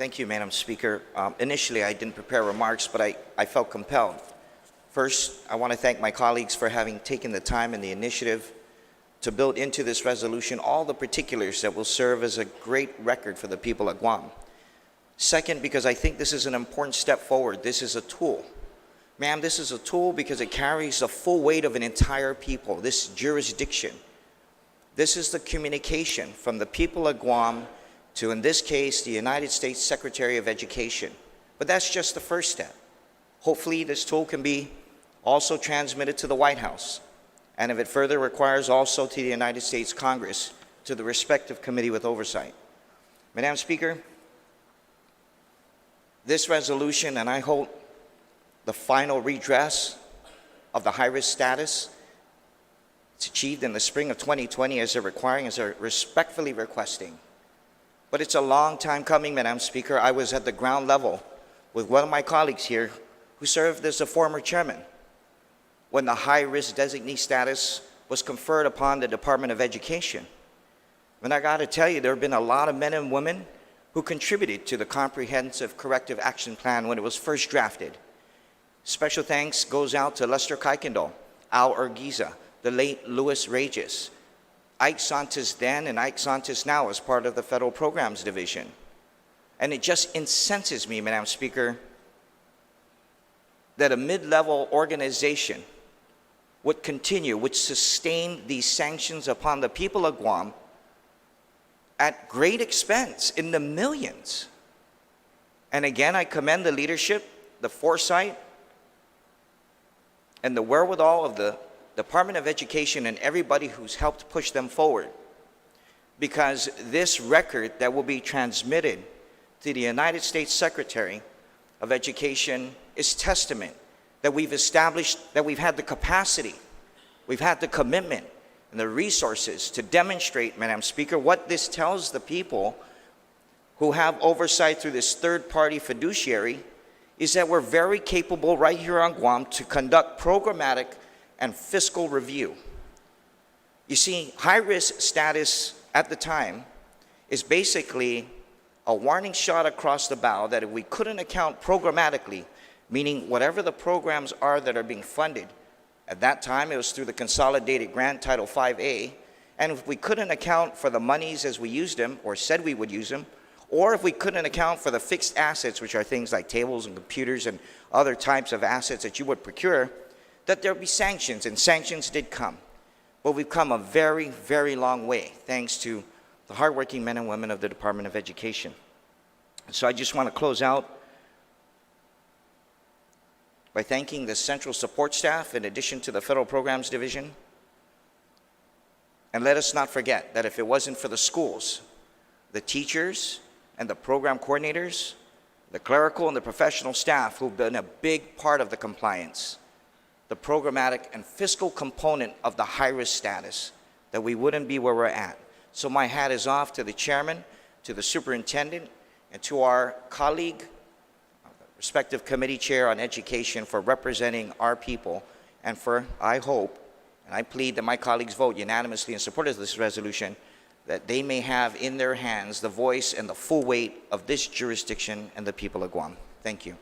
Thank you, Madam Speaker. Initially, I didn't prepare remarks, but I felt compelled. First, I want to thank my colleagues for having taken the time and the initiative to build into this resolution all the particulars that will serve as a great record for the people of Guam. Second, because I think this is an important step forward. This is a tool. Ma'am, this is a tool because it carries the full weight of an entire people, this jurisdiction. This is the communication from the people of Guam to, in this case, the United States Secretary of Education. But that's just the first step. Hopefully, this tool can be also transmitted to the White House, and if it further requires, also to the United States Congress, to the respective committee with oversight. Madam Speaker, this resolution, and I hope the final redress of the high-risk status, it's achieved in the spring of 2020 as they're requiring, as they're respectfully requesting. But it's a long time coming, Madam Speaker. I was at the ground level with one of my colleagues here who served as a former chairman when the high-risk designee status was conferred upon the Department of Education. And I got to tell you, there have been a lot of men and women who contributed to the Comprehensive Corrective Action Plan when it was first drafted. Special thanks goes out to Lester Kuykendall, Al Urquiza, the late Louis Regis, Ike Santos then and Ike Santos now as part of the Federal Programs Division. And it just incenses me, Madam Speaker, that a mid-level organization would continue, would sustain these sanctions upon the people of Guam at great expense, in the millions. And again, I commend the leadership, the foresight, and the wherewithal of the Department of Education and everybody who's helped push them forward. Because this record that will be transmitted to the United States Secretary of Education is testament that we've established, that we've had the capacity, we've had the commitment and the resources to demonstrate, Madam Speaker, what this tells the people who have oversight through this third-party fiduciary is that we're very capable right here on Guam to conduct programmatic and fiscal review. You see, high-risk status at the time is basically a warning shot across the bow that if we couldn't account programmatically, meaning whatever the programs are that are being funded, at that time it was through the Consolidated Grant Title 5A, and if we couldn't account for the monies as we used them, or said we would use them, or if we couldn't account for the fixed assets, which are things like tables and computers and other types of assets that you would procure, that there would be sanctions, and sanctions did come. But we've come a very, very long way, thanks to the hardworking men and women of the Department of Education. So I just want to close out by thanking the Central Support Staff, in addition to the Federal Programs Division. And let us not forget that if it wasn't for the schools, the teachers and the program coordinators, the clerical and the professional staff who've been a big part of the compliance, the programmatic and fiscal component of the high-risk status, that we wouldn't be where we're at. So my hat is off to the chairman, to the superintendent, and to our colleague, respective committee chair on education, for representing our people, and for, I hope, and I plead that my colleagues vote unanimously in support of this resolution, that they may have in their hands the voice and the full weight of this jurisdiction and the people of Guam. Thank you.